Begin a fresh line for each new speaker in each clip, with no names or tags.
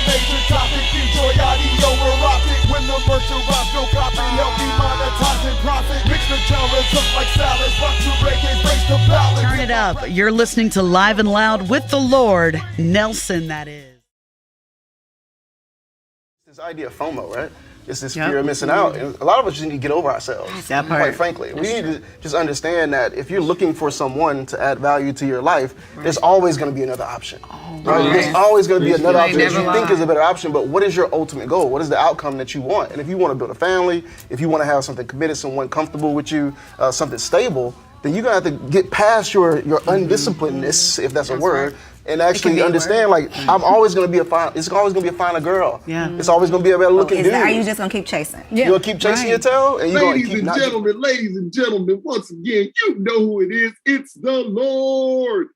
major topic. Enjoy audio erotic. When the merch arrives, no copy. Help me monetize and profit. Mix the genres up like salads. Rock to reggae, face to ballads.
Turn it up. You're listening to Live and Loud with the Lord Nelson, that is.
This idea of FOMO, right? It's this fear of missing out. And a lot of us just need to get over ourselves,
that part.
quite frankly. We need to just understand that if you're looking for someone to add value to your life, there's always going to be another option. Right? There's always going to be another option that you think is a better option, but what is your ultimate goal? What is the outcome that you want? And if you want to build a family, if you want to have something committed, someone comfortable with you, something stable, then you're going to have to get past your undisciplinedness, if that's a word, and actually understand, like, I'm always going to be it's always going to be a finer girl.
Yeah.
It's always going to be a better looking dude.
Are you just going to keep chasing?
You going to keep chasing your tail? And
ladies and gentlemen, once again, you know who it is. It's the Lord.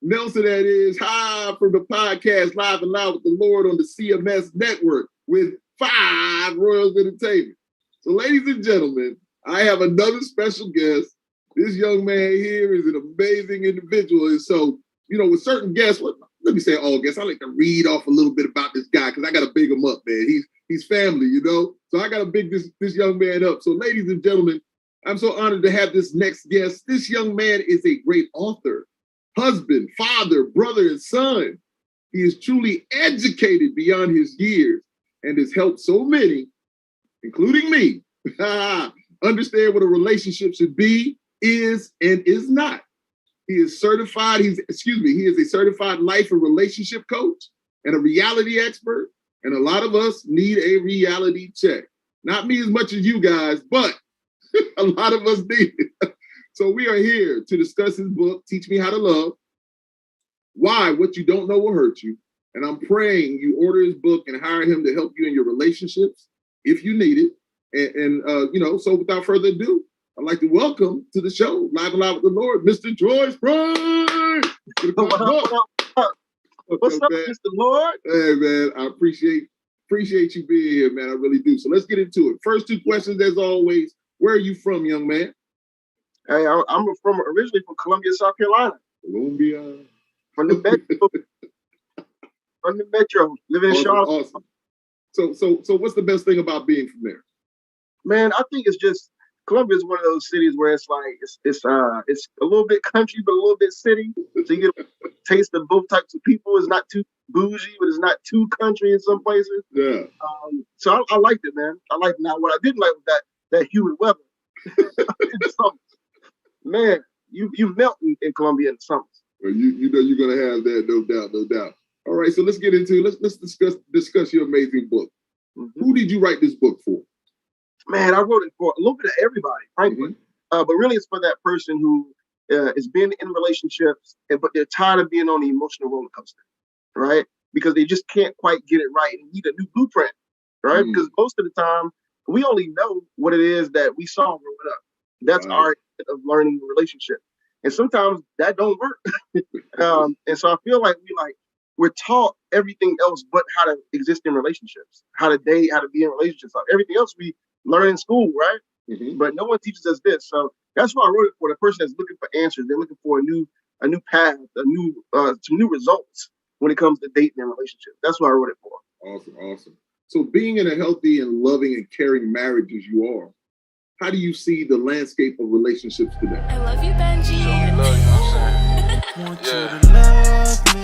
Nelson, that is, hi from the podcast Live and Loud with the Lord on the CMS Network with 5 Royals Entertainment. So, ladies and gentlemen, I have another special guest. This young man here is an amazing individual. And so, you know, with certain guests, let me say all guests, I like to read off a little bit about this guy because I got to big him up, man. He's family, you know? So I got to big this young man up. So ladies and gentlemen, I'm so honored to have this next guest. This young man is a great author, husband, father, brother, and son. He is truly educated beyond his years and has helped so many, including me, understand what a relationship should be, is, and is not. He is certified, he is a certified life and relationship coach and a reality expert. And a lot of us need a reality check. Not me as much as you guys, but a lot of us need it. So we are here to discuss his book, Teach Me How to Love, Why What You Don't Know Will Hurt You. And I'm praying you order his book and hire him to help you in your relationships if you need it. And you know, so without further ado, I'd like to welcome to the show, Live and Loud with the Lord, Mr. Troy Spry.
What's up, Mr. Lord?
Hey, man, I appreciate you being here, man. I really do. So let's get into it. First 2 questions, as always. Where are you from, young man?
Hey, I'm originally from Columbia, South Carolina.
Columbia.
From the metro, living in Charlotte.
Awesome. So what's the best thing about being from there?
Man, I think it's just Columbia is one of those cities where it's like it's a little bit country but a little bit city. So you get a taste of both types of people. It's not too bougie, but it's not too country in some places.
Yeah.
So I liked it, man. I liked it. Now what I didn't like was that humid weather. Man, you melt in Columbia in the summers.
Well, you know you're gonna have that, no doubt. All right, so let's get into it. Let's discuss your amazing book. Mm-hmm. Who did you write this book for?
Man, I wrote it for a little bit of everybody, frankly. But really it's for that person who has been in relationships, but they're tired of being on the emotional roller coaster, right? Because they just can't quite get it right and need a new blueprint, right? Because most of the time, we only know what it is that we saw growing up. That's our end of learning the relationship. And sometimes that don't work. And so I feel like we're taught everything else but how to exist in relationships, how to date, how to be in relationships. Everything else we learn in school, right? Mm-hmm. But no one teaches us this. So that's why I wrote it for the person that's looking for answers. They're looking for a new path, some new results when it comes to dating and relationships. That's what I wrote it for.
Awesome. So being in a healthy and loving and caring marriage as you are, how do you see the landscape of relationships today?
I love you, Benji.
Show me love, you know what I'm saying?
Want you to love me.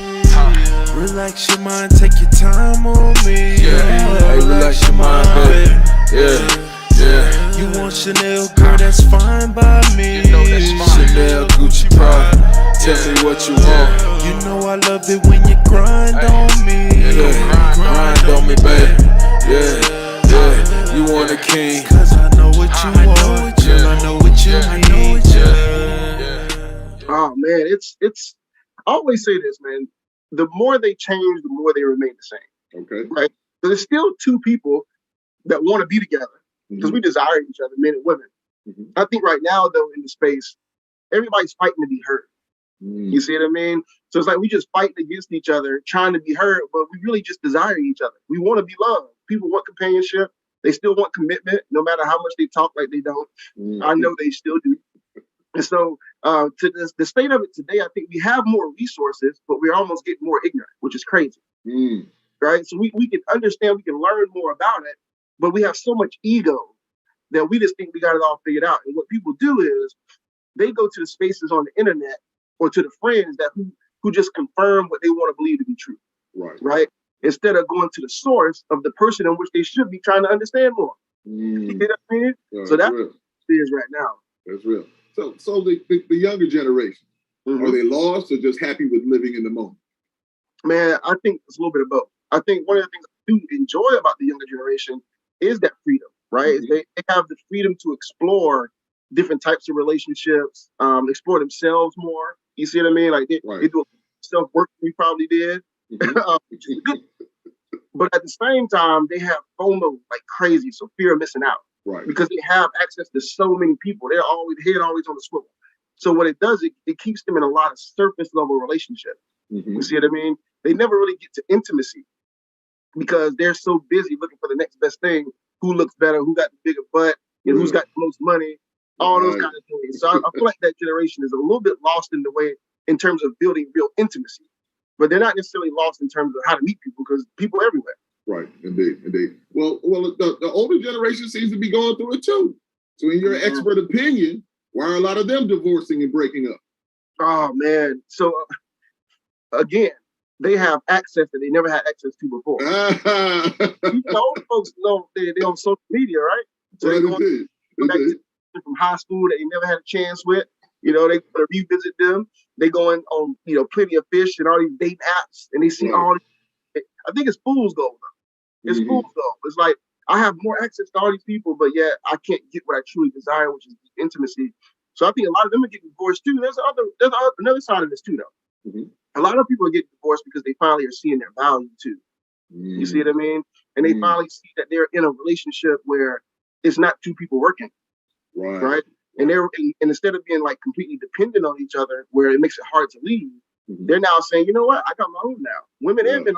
Relax your mind, take your time on me.
Hey, relax your mind, baby. Yeah.
You want Chanel, girl, that's fine by me.
You know that's fine.
Chanel, Gucci, Prada.
Tell me what you want.
You know I love it when you grind on me.
Grind on me, baby. Yeah. You want a king.
Cause I know what you want. I know what you need.
Oh man, it's I always say this, man. The more they change, the more they remain the same.
Okay.
Right? But there's still 2 people that want to be together because we desire each other, men and women. Mm-hmm. I think right now, though, in the space, everybody's fighting to be heard. You see what I mean? So it's like we just fighting against each other, trying to be heard, but we really just desire each other. We want to be loved. People want companionship. They still want commitment, no matter how much they talk like they don't. I know they still do. And so to the state of it today, I think we have more resources, but we're almost getting more ignorant, which is crazy. right? So we can understand, we can learn more about it, but we have so much ego that we just think we got it all figured out. And what people do is they go to the spaces on the internet or to the friends that who just confirm what they want to believe to be true, right? Instead of going to the source of the person in which they should be trying to understand more. You know what I mean? So that's what it is right now.
That's real. So the younger generation, are they lost or just happy with living in the moment?
Man, I think it's a little bit of both. I think one of the things I do enjoy about the younger generation is that freedom, right? They have the freedom to explore different types of relationships, explore themselves more. You see what I mean? Like they do self-work we probably did. But at the same time, they have FOMO like crazy, so fear of missing out.
Right.
Because they have access to so many people. They're always head always on the swivel. So what it does, it keeps them in a lot of surface level relationships. You see what I mean? They never really get to intimacy because they're so busy looking for the next best thing. Who looks better? Who got the bigger butt? You know, who's got the most money? All those kind of things. So I feel like that generation is a little bit lost in the way in terms of building real intimacy. But they're not necessarily lost in terms of how to meet people because people are everywhere.
Right, indeed. Well, the older generation seems to be going through it too. So in your expert opinion, why are a lot of them divorcing and breaking up?
Oh, man. So, again, they have access that they never had access to before. Old folks know they're on social media, right? So they're going back to from high school that they never had a chance with. You know, they want to revisit them. They going on, Plenty of Fish and all these dating apps, and they see all these. I think it's fool's gold, though. It's fool's gold. It's like, I have more access to all these people, but yet I can't get what I truly desire, which is intimacy. So I think a lot of them are getting divorced too. There's another side of this too, though. A lot of people are getting divorced because they finally are seeing their value too. You see what I mean? And they finally see that they're in a relationship where it's not two people working, right? And and instead of being like completely dependent on each other, where it makes it hard to leave, they're now saying, you know what? I got my own now. Women and men,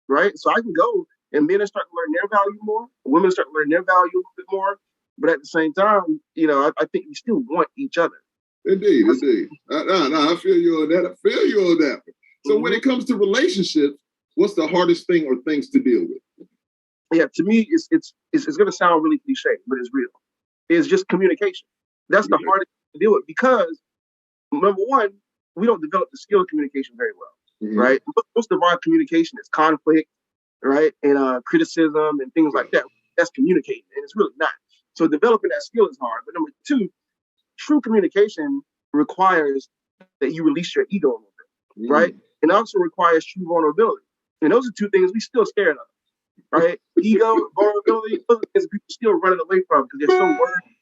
right? So I can go, and men are starting to learn their value more. Women start to learn their value a little bit more. But at the same time, I think we still want each other.
Indeed. I feel you on that. So when it comes to relationships, what's the hardest thing or things to deal with?
Yeah, to me, it's going to sound really cliche, but it's real. It's just communication. That's the hardest thing to deal with because, number one, we don't develop the skill of communication very well, right? Most of our communication is conflict, right? And criticism and things like that. That's communicating, and it's really not. So developing that skill is hard. But number two, true communication requires that you release your ego a little bit, right? And also requires true vulnerability. And those are two things we still scared of, right? Ego, vulnerability, those are things people still running away from because they're so worried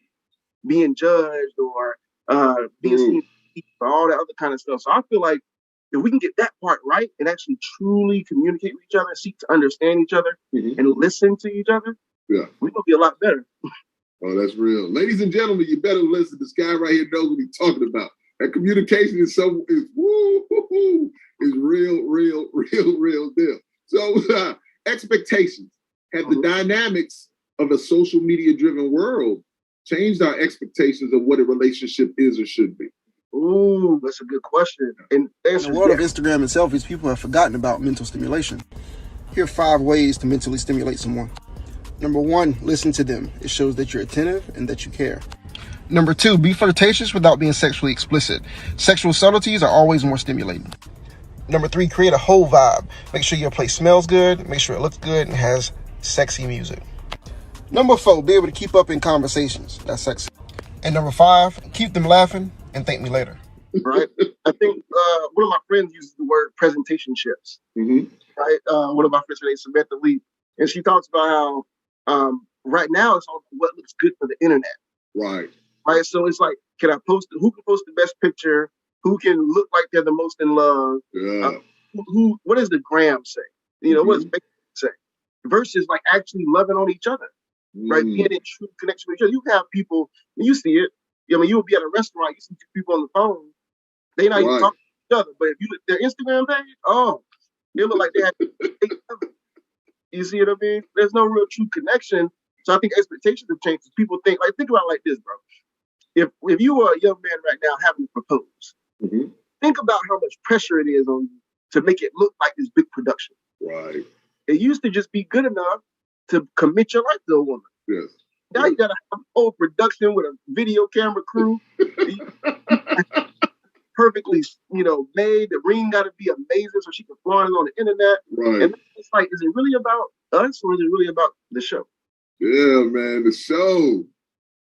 being judged or being seen or all that other kind of stuff. So I feel like if we can get that part right and actually truly communicate with each other, seek to understand each other, and listen to each other, we're going to be a lot better.
Oh, that's real. Ladies and gentlemen, you better listen. This guy right here knows what he's talking about. That communication is real deal. So expectations. Have the dynamics of a social media driven world changed our expectations of what a relationship is or should be?
Ooh, that's a good question. And
in the world of Instagram and selfies, people have forgotten about mental stimulation. Here are 5 ways to mentally stimulate someone. Number 1, listen to them. It shows that you're attentive and that you care. Number 2, be flirtatious without being sexually explicit. Sexual subtleties are always more stimulating. Number 3, create a whole vibe. Make sure your place smells good, make sure it looks good, and has sexy music. Number 4, be able to keep up in conversations. That's sexy. And number 5, keep them laughing and thank me later.
Right? I think one of my friends uses the word presentationships. Right? One of my friends, her name's Samantha Lee, and she talks about how right now it's all what looks good for the internet.
Right.
So it's like, who can post the best picture? Who can look like they're the most in love? What does the gram say? What does Facebook say? Versus like actually loving on each other, right? Being in true connection with each other. You have people, you see it. You will be at a restaurant, you see 2 people on the phone. They not even talking to each other. But if you look at their Instagram page, they look like they had each other. You see what I mean? There's no real true connection. So I think expectations have changed. People think about it like this, bro. If you were a young man right now having to propose, think about how much pressure it is on you to make it look like this big production.
Right.
It used to just be good enough to commit your life to a woman.
Yes.
Now you gotta have a whole production with a video camera crew, perfectly, made. The ring gotta be amazing so she can flaunt it on the internet.
Right.
And it's like, is it really about us or is it really about the show?
Yeah, man, the show.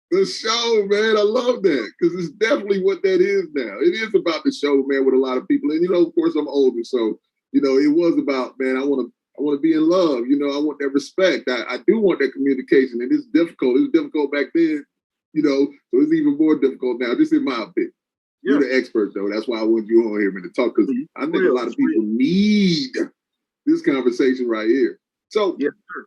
The show, man. I love that because it's definitely what that is now. It is about the show, man, with a lot of people. And, of course, I'm older. So, it was about, man, I want to be in love. I want that respect. I do want that communication. And it's difficult. It was difficult back then, so it's even more difficult now, just in my opinion. Yeah. You're the expert, though. That's why I want you on here, man, to talk because I think a lot of people need this conversation right here. So, yeah, sure.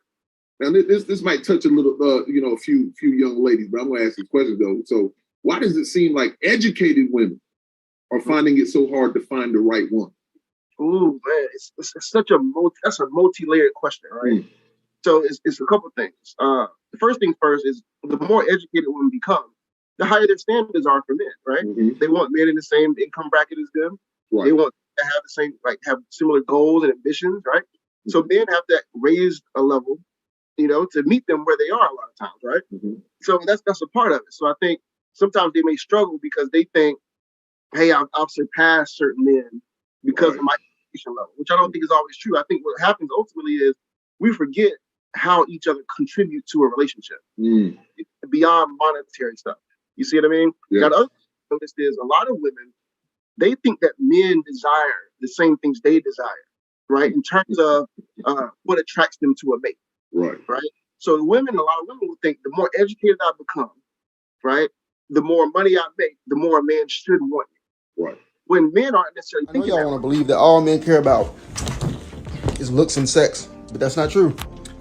Now, this might touch a little, a few young ladies, but I'm going to ask these questions, though. So why does it seem like educated women are finding it so hard to find the right one?
Ooh, man, it's such a multi-layered question, right? Mm. So it's a couple of things. The first thing first is the more educated women become, the higher their standards are for men, right? Mm-hmm. They want men in the same income bracket as them. Right. They want to have the same, have similar goals and ambitions, right? Mm-hmm. So men have to raise a level, to meet them where they are a lot of times, right? Mm-hmm. So that's a part of it. So I think sometimes they may struggle because they think, hey, I've surpassed certain men because of my education level, which I don't think is always true. I think what happens ultimately is we forget how each other contribute to a relationship beyond monetary stuff. You see what I mean? Yeah. Now, the other thing I noticed is a lot of women, they think that men desire the same things they desire, right? In terms of what attracts them to a mate. Right. So a lot of women will think the more educated I become, right, the more money I make, the more a man should want me. Right. When men aren't necessarily thinking
y'all want to believe that all men care about is looks and sex, but that's not true.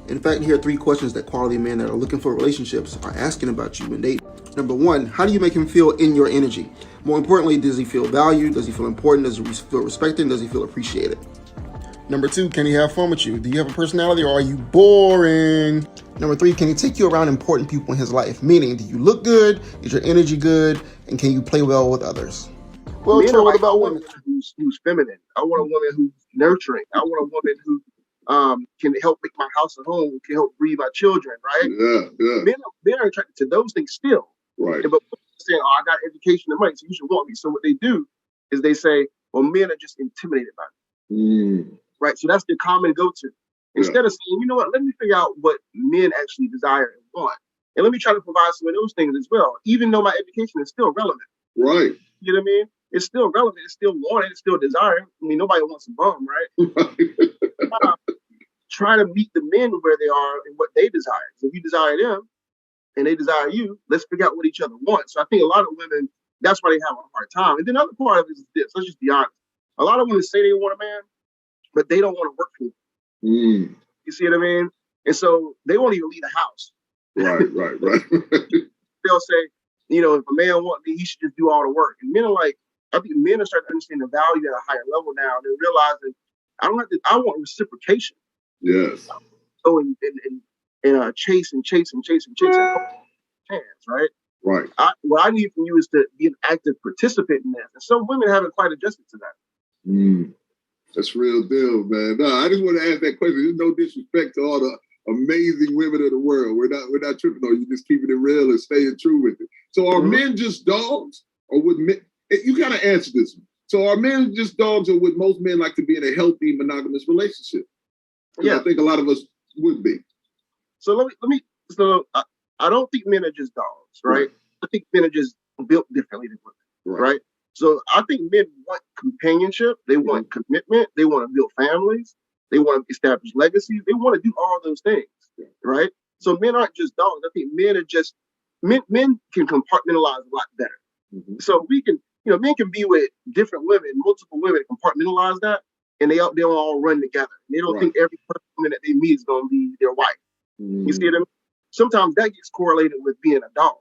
In fact, here are 3 questions that quality men that are looking for relationships are asking about you when dating. Number 1, how do you make him feel in your energy? More importantly, does he feel valued? Does he feel important? Does he feel respected? Does he feel appreciated? Number 2, can he have fun with you? Do you have a personality or are you boring? Number 3, can he take you around important people in his life? Meaning, do you look good? Is your energy good? And can you play well with others?
Well, Troy, what about women? Who's feminine? I want a woman who's nurturing. I want a woman who can help make my house a home, can help breed my children, right? Yeah. Men are attracted to those things still. Right. But saying, I got education and money, so you should want me. So what they do is they say, well, men are just intimidated by me. Right. So that's the common go-to. Instead of saying, you know what, let me figure out what men actually desire and want. And let me try to provide some of those things as well, even though my education is still relevant. Right. You know what I mean? It's still relevant. It's still wanted. It's still desired. I mean, nobody wants a bum, right? Try to meet the men where they are and what they desire. So if you desire them and they desire you, let's figure out what each other wants. So I think a lot of women, that's why they have a hard time. And then the other part of it is this. Let's just be honest. A lot of women say they want a man, but they don't want to work for him. You see what I mean? And so they won't even leave the house. Right. They'll say, if a man wants me, he should just do all the work. And men are like, I think men are starting to understand the value at a higher level now. They're realizing I want reciprocation. Yes. So and chase and chance, right? Right. What I need from you is to be an active participant in that. And some women haven't quite adjusted to that.
That's real deal, man. No, I just want to ask that question. There's no disrespect to all the amazing women of the world. We're not tripping on you, just keeping it real and staying true with it. So are men just dogs, or would men? You gotta answer this one. So are men just dogs, or would most men like to be in a healthy monogamous relationship? Yeah, I think a lot of us would be.
So let me. So I don't think men are just dogs, right? I think men are just built differently than women, right? So I think men want companionship. They want commitment. They want to build families. They want to establish legacies. They want to do all those things, right? So men aren't just dogs. I think men are just men can compartmentalize a lot better. So we can, men can be with different women, multiple women, compartmentalize that, and they all run together. They don't think every woman that they meet is going to be their wife. You see what I mean? Sometimes that gets correlated with being a dog,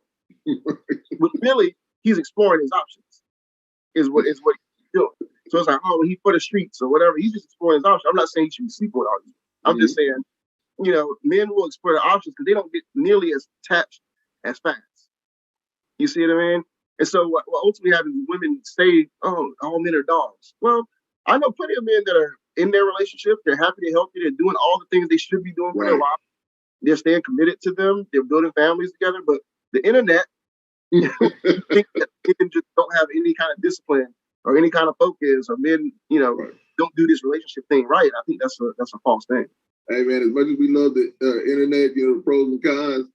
but really he's exploring his options. Is what he's doing. So it's like, he's for the streets or whatever. He's just exploring his options. I'm not saying he should sleep with all these. I'm just saying, men will explore their options because they don't get nearly as attached as fast. You see what I mean? And so what ultimately happens is women say, all men are dogs. Well, I know plenty of men that are in their relationship. They're happy, they're healthy, they're doing all the things they should be doing for their lives. They're staying committed to them. They're building families together. But the internet, you think that men just don't have any kind of discipline or any kind of focus, or men, don't do this relationship thing right. I think that's a false thing.
Hey man, as much as we love the internet, the pros and cons,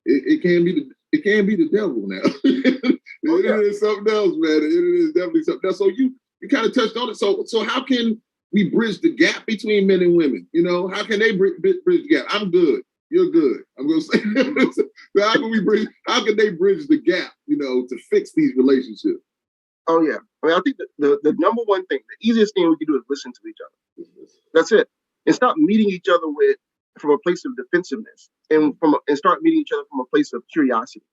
it can be the devil now. The internet is something else, man. The internet is definitely something else. So you kind of touched on it. So how can we bridge the gap between men and women? How can they bridge the gap? I'm good. You're good. I'm gonna say. So how can they bridge the gap? To fix these relationships.
Oh yeah. I mean, I think the number one thing, the easiest thing we can do is listen to each other. That's it. And stop meeting each other from a place of defensiveness, and start meeting each other from a place of curiosity.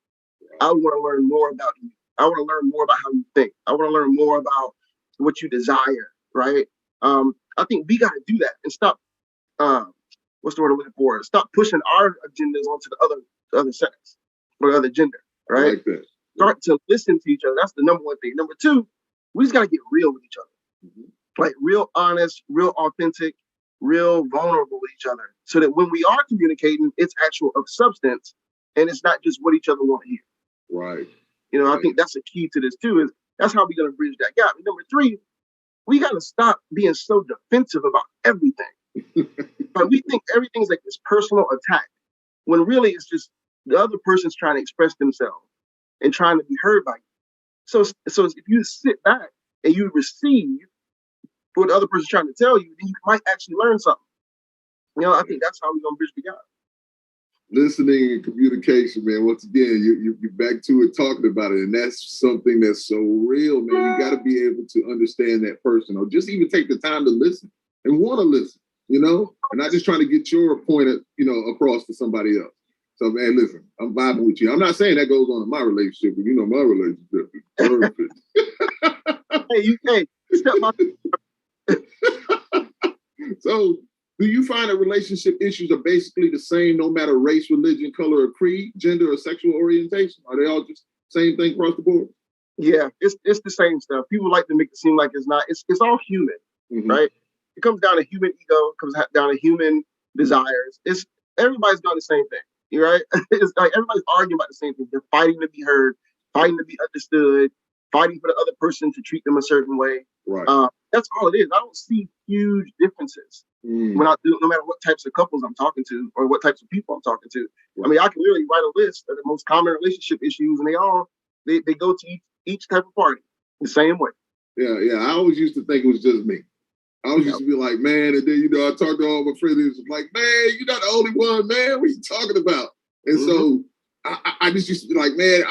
I want to learn more about you. I want to learn more about how you think. I want to learn more about what you desire, right? I think we got to do that and stop. What's the word I'm looking for? Stop pushing our agendas onto the other sex or the other gender, right?
I like that.
Start to listen to each other. That's the number one thing. Number two, we just got to get real with each other, like real honest, real authentic, real vulnerable with each other, so that when we are communicating, it's actual of substance and it's not just what each other want to hear.
Right.
I think that's a key to this too. Is that's how we're going to bridge that gap. And number three, we got to stop being so defensive about everything. But we think everything's like this personal attack, when really it's just the other person's trying to express themselves and trying to be heard by you. So if you sit back and you receive what the other person's trying to tell you, then you might actually learn something. I think that's how we're going to bridge the gap.
Listening and communication, man. Once again, you're back to it, talking about it, and that's something that's so real, man. You got to be able to understand that person, or just even take the time to listen and want to listen, and not just trying to get your point, across to somebody else. So, man, listen, I'm vibing with you. I'm not saying that goes on in my relationship, but my relationship is perfect.
Hey, step my.
So, do you find that relationship issues are basically the same no matter race, religion, color, or creed, gender, or sexual orientation? Are they all just same thing across the board?
Yeah, it's the same stuff. People like to make it seem like it's not. It's all human, right? It comes down to human ego. It comes down to human desires. Everybody's doing the same thing, right? It's like everybody's arguing about the same thing. They're fighting to be heard, fighting to be understood, fighting for the other person to treat them a certain way.
Right.
That's all it is. I don't see huge differences when no matter what types of couples I'm talking to or what types of people I'm talking to. Right. I mean, I can literally write a list of the most common relationship issues, and they go to each type of party the same way.
Yeah. I always used to think it was just me. I always used to be like, man, and then I talked to all my friends. It was like, man, you're not the only one, man. What are you talking about? And so I just used to be like, man,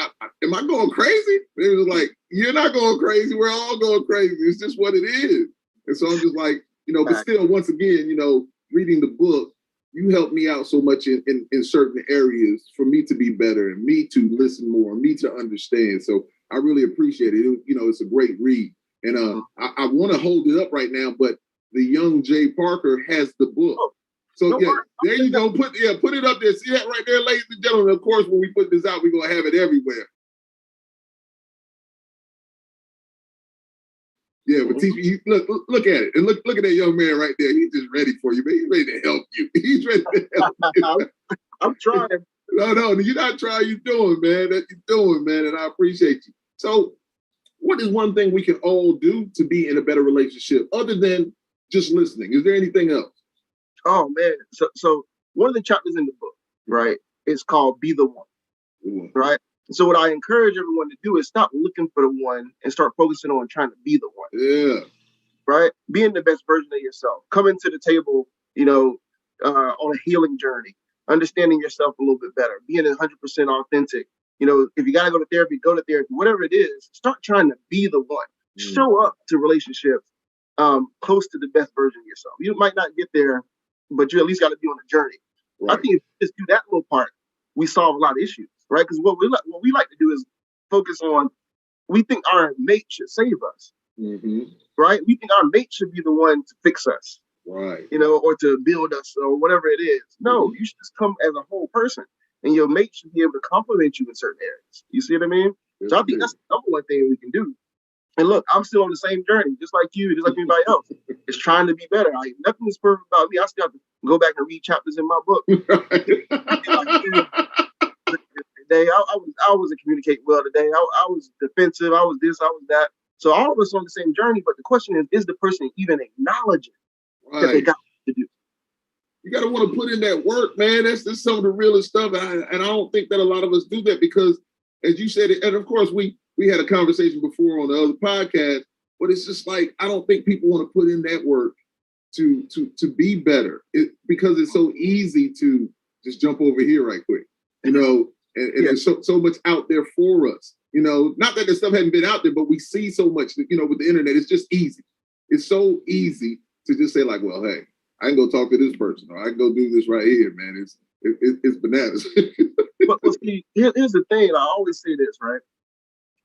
am I going crazy? And it was like, you're not going crazy. We're all going crazy. It's just what it is. And so I'm just like, but still, once again, reading the book, you helped me out so much in certain areas for me to be better and me to listen more, me to understand. So I really appreciate it. It's a great read. And I want to hold it up right now, but the young Jay Parker has the book. So there you go. Put it up there. See that right there, ladies and gentlemen. Of course, when we put this out, we're gonna have it everywhere. Yeah, but teach me. Look at it, and look at that young man right there. He's just ready for you, man. He's ready to help you. He's ready to help you.
I'm trying.
No, you're not trying. You're doing, man. That you're doing, man, and I appreciate you. So, what is one thing we can all do to be in a better relationship other than just listening? Is there anything else?
Oh man. So one of the chapters in the book, right, is called Be the One. Right? So what I encourage everyone to do is stop looking for the one and start focusing on trying to be the one.
Yeah.
Right? Being the best version of yourself. Coming to the table, on a healing journey, understanding yourself a little bit better, being 100% authentic. If you gotta go to therapy, whatever it is, start trying to be the one. Show up to relationships close to the best version of yourself. You might not get there, but you at least got to be on the journey. Right. I think if you just do that little part, we solve a lot of issues, right? Because what we like to do is focus on, we think our mate should save us, right? We think our mate should be the one to fix us,
right?
Or to build us or whatever it is. No, you should just come as a whole person, and your mate should be able to complement you in certain areas. You see what I mean? So I think that's the number one thing we can do. And look, I'm still on the same journey, just like you, just like anybody else. It's trying to be better. Nothing is perfect about me. I still have to go back and read chapters in my book. Today, I wasn't communicating well today. I was defensive. I was this. I was that. So all of us on the same journey. But the question is the person even acknowledging that they got to do?
You got to want to put in that work, man. That's some of the realest stuff. And I don't think that a lot of us do that because, as you said, and of course, we had a conversation before on the other podcast, but it's just like, I don't think people want to put in that work to be better because it's so easy to just jump over here right quick, you know, and there's so much out there for us, you know, not that the stuff hadn't been out there, but we see so much, you know, with the internet, it's just easy. It's so easy to just say like, well, hey, I can go talk to this person or I can go do this right here, man. It's bananas.
but see, here's the thing. I always say this, right?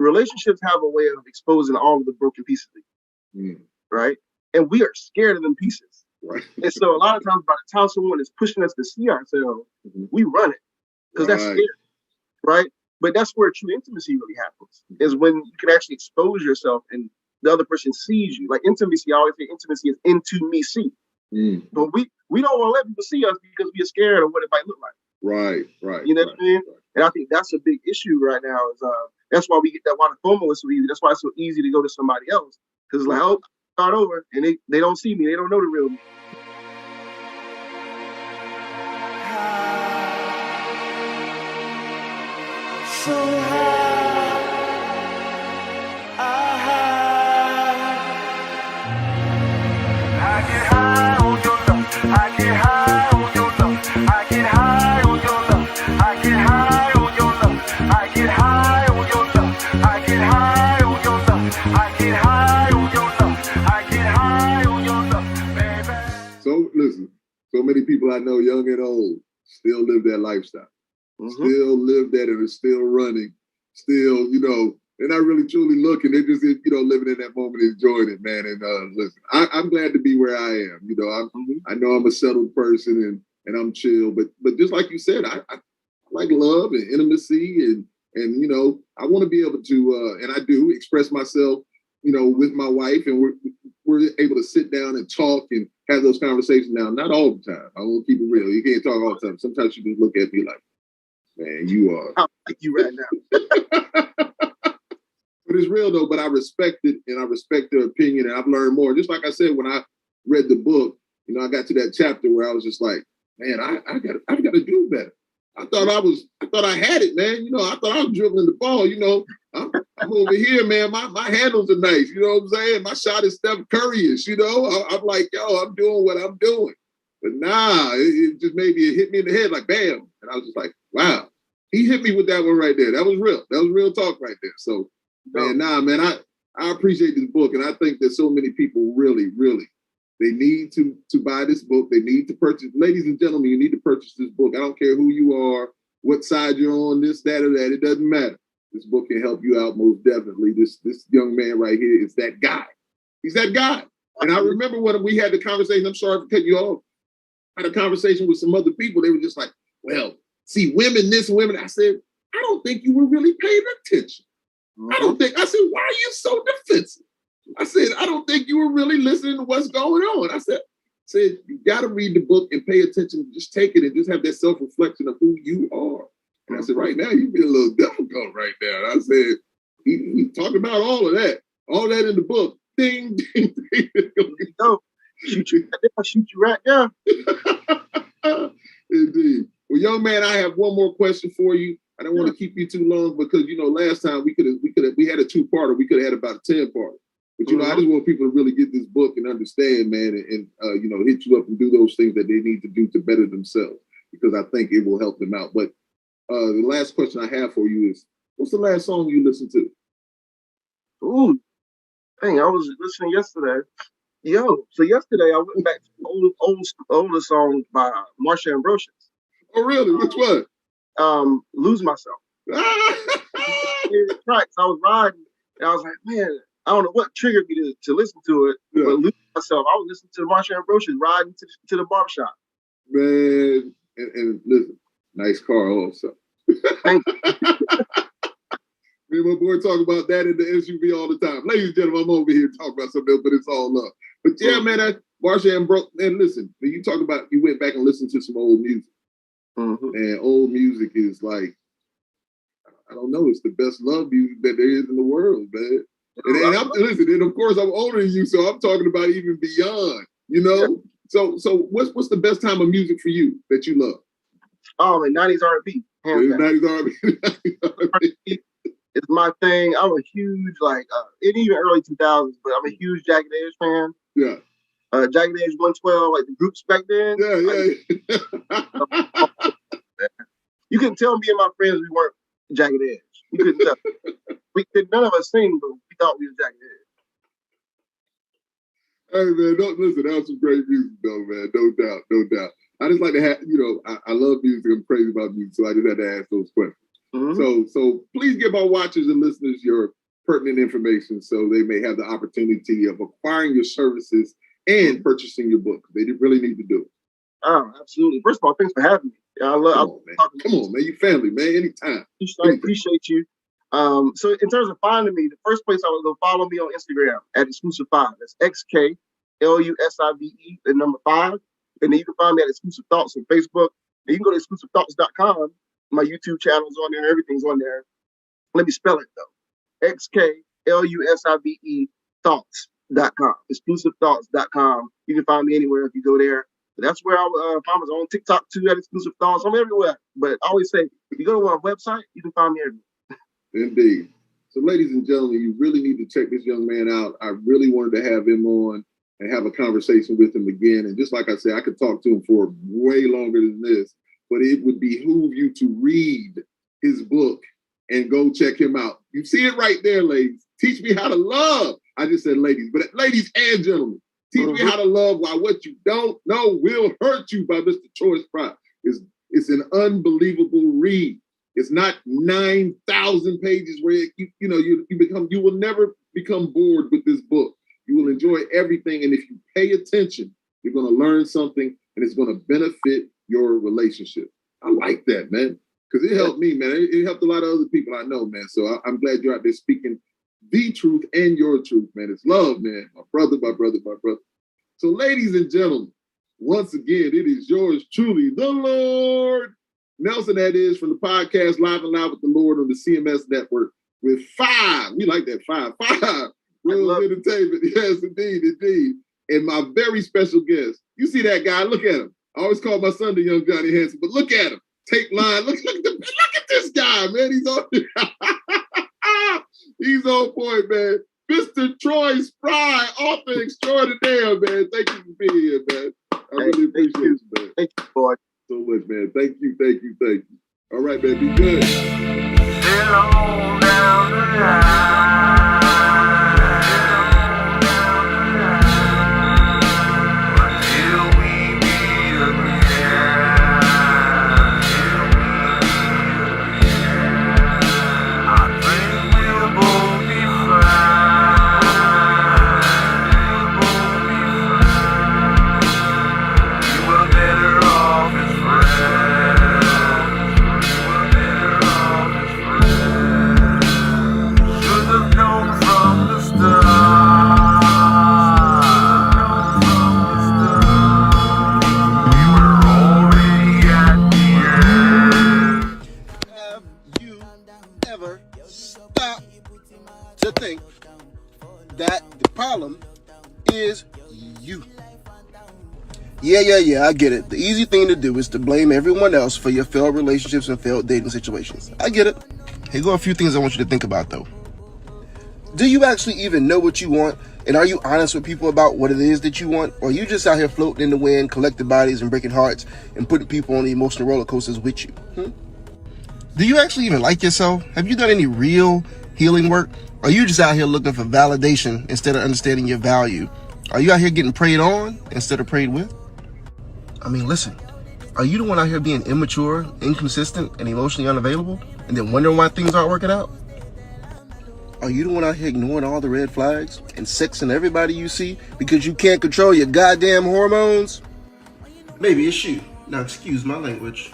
Relationships have a way of exposing all of the broken pieces, right? And we are scared of them pieces.
Right.
And so a lot of times by the time someone is pushing us to see ourselves, we run it because that's scary, right? But that's where true intimacy really happens, is when you can actually expose yourself and the other person sees you. Like intimacy, I always say intimacy is into me see. But we don't want to let people see us because we're scared of what it might look like.
Right.
You know what I mean? Right. And I think that's a big issue right now. Is that's why we get that. Why the FOMO is so easy. That's why it's so easy to go to somebody else because it's like, oh, start over, and they don't see me. They don't know the real me.
So high, I get high on your love. I get high on your love. I get high on your love. I get high on your love. I get high on your love. I get high on your love. I get high on your love. I get high on your love, baby.
So listen, so many people I know, young and old, still live that lifestyle. Still live that and are still running. Still, you know, they're not really truly looking. They're just, you know, living in that moment, enjoying it, man. And listen, I'm glad to be where I am. You know, I know I'm a settled person and I'm chill. But just like you said, I like love and intimacy and you know, I want to be able to and I do express myself, you know, with my wife, and we're able to sit down and talk and have those conversations now. Not all the time. I want to keep it real. You can't talk all the time. Sometimes you just look at me like, man, you are.
I like you right now.
But it's real though. But I respect it, and I respect their opinion, and I've learned more. Just like I said, when I read the book, you know, I got to that chapter where I was just like, man, I've got to do better. I thought I had it, man. You know, I thought I was dribbling the ball. You know, I'm over here, man. My handles are nice. You know what I'm saying? My shot is Steph Curry-ish. You know, I'm like, yo, I'm doing what I'm doing. But nah, it just it hit me in the head like bam, and I was just like, wow. He hit me with that one right there. That was real. That was real talk right there. So, man, I appreciate this book, and I think that so many people really, they need to buy this book. They need to purchase. Ladies and gentlemen, you need to purchase this book. I don't care who you are, what side you're on, this, that, or that. It doesn't matter. This book can help you out most definitely. This young man right here is that guy. He's that guy. And I remember when we had the conversation. I'm sorry for cutting you off. I had a conversation with some other people. They were just like, well, see, women, this, women. I said, I don't think you were really paying attention. I said, why are you so defensive? I said, I don't think you were really listening to what's going on. I said, you got to read the book and pay attention. Just take it and just have that self-reflection of who you are. And I said, right now, you're being a little difficult right now. And I said, he talked about all of that in the book. Ding, ding, ding.
Go. Shoot you right there.
Indeed. Well, young man, I have one more question for you. I don't want to keep you too long because, you know, last time we had a 2-parter. We could have had about a 10-parter. But, you know, I just want people to really get this book and understand, man, and you know, hit you up and do those things that they need to do to better themselves, because I think it will help them out. But the last question I have for you is, what's the last song you listened to?
Ooh, dang, I was listening yesterday. So yesterday I went back to older songs by Marsha Ambrosius.
Oh, really? Which one?
Lose Myself. Right. So I was riding and I was like, man, I don't know what triggered me to listen to it, but Lose Myself. I was listening to Marsha Ambrosius riding to the barbershop.
Man, and listen, nice car also.
Thank you.
Me and my boy talk about that in the SUV all the time. Ladies and gentlemen, I'm over here talking about something else, but it's all love. But yeah, man, Marsha and bro, and listen, you talk about, you went back and listened to some old music. And old music is like, I don't know, it's the best love music that there is in the world, man. And I'm, listen, and of course I'm older than you, so I'm talking about even beyond, you know? So what's the best time of music for you that you love?
Oh, man, 90s R&B.
90s R&B.
It's my thing. I'm a huge, like, and even early 2000s, but I'm a huge Jagged Edge fan.
Yeah.
Jagged Edge 112, like the groups back then. You couldn't tell me and my friends we weren't Jagged Edge. You couldn't tell. None of us sing, but we thought we was Jagged Edge.
Hey, man, don't listen. That was some great music, though, man. No doubt, no doubt. I just like to have, you know, I love music. I'm crazy about music, so I just had to ask those questions. So please give our watchers and listeners your pertinent information so they may have the opportunity of acquiring your services and purchasing your book. They really need to do it.
Oh, absolutely. First of all, thanks for having me.
Come on, man. You family, man. Anytime.
I appreciate you. So in terms of finding me, the first place I would go, follow me on Instagram at Exclusive5. That's XKLUSIVE, the number 5. And then you can find me at Exclusive Thoughts on Facebook. And you can go to exclusivethoughts.com. My YouTube channel's on there. Everything's on there. Let me spell it, though. XKLUSIVE thoughts.com. Exclusivethoughts.com. You can find me anywhere if you go there. But that's where I'm on TikTok, too, at Exclusive Thoughts. I'm everywhere. But I always say, if you go to our website, you can find me everywhere.
Indeed. So, ladies and gentlemen, you really need to check this young man out. I really wanted to have him on and have a conversation with him again. And just like I said, I could talk to him for way longer than this, but it would behoove you to read his book and go check him out. You see it right there, ladies. Teach Me How to Love. I just said ladies, but ladies and gentlemen, Teach Me How to Love Why What You Don't Know Will Hurt You by Mr. Troy Spry. It's an unbelievable read. It's not 9,000 pages where you will never become bored with this book. You will enjoy everything, and if you pay attention, you're going to learn something, and it's going to benefit your relationship. I like that, man, because it helped me, man. It helped a lot of other people I know, man. So I'm glad you're out there speaking the truth and your truth, man. It's love, man. My brother, my brother, my brother. So, ladies and gentlemen, once again, it is yours truly, the Lord Nelson, that is, from the podcast Live and Loud with the Lord on the CMS Network with 5. We like that 5. Royals Entertainment. Yes, indeed. And my very special guest. You see that guy? Look at him. I always call my son the young Johnny Hanson, but look at him. Take line. Look at this guy, man. He's on. He's on point, man. Mr. Troy Spry, author extraordinaire, man. Thank you for being here, man. I really appreciate you, man.
Thank you, boy.
So much, man. Thank you. All right, man. Be good.
Down the line.
To think that the problem is you. Yeah, I get it. The easy thing to do is to blame everyone else for your failed relationships and failed dating situations. I get it. Here go a few things I want you to think about, though. Do you actually even know what you want? And are you honest with people about what it is that you want? Or are you just out here floating in the wind, collecting bodies and breaking hearts and putting people on the emotional roller coasters with you? Do you actually even like yourself? Have you done any real healing work? Are you just out here looking for validation instead of understanding your value? Are you out here getting preyed on instead of preyed with? I mean, listen, are you the one out here being immature, inconsistent, and emotionally unavailable, and then wondering why things aren't working out? Are you the one out here ignoring all the red flags and sexing everybody you see because you can't control your goddamn hormones? Maybe it's you. Now, excuse my language.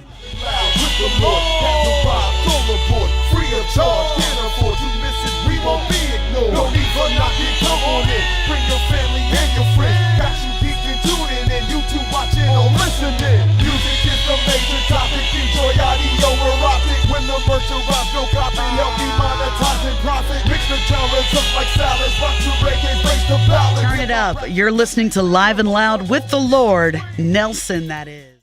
the Lord has arrived, full aboard, free of charge, can't afford to miss it, we won't be ignored. No need for knocking, come on in, bring your family and your friends. Got you geeked and tuning in, you two watching or listening. Music is the major topic, enjoy audio erotic. When the merch arrives, go copy, help me monetize and profit. Mix the genres up like salads, rock to reggae, bass to ballads.
Turn it up. You're listening to Live and Loud with the Lord, Nelson, that is.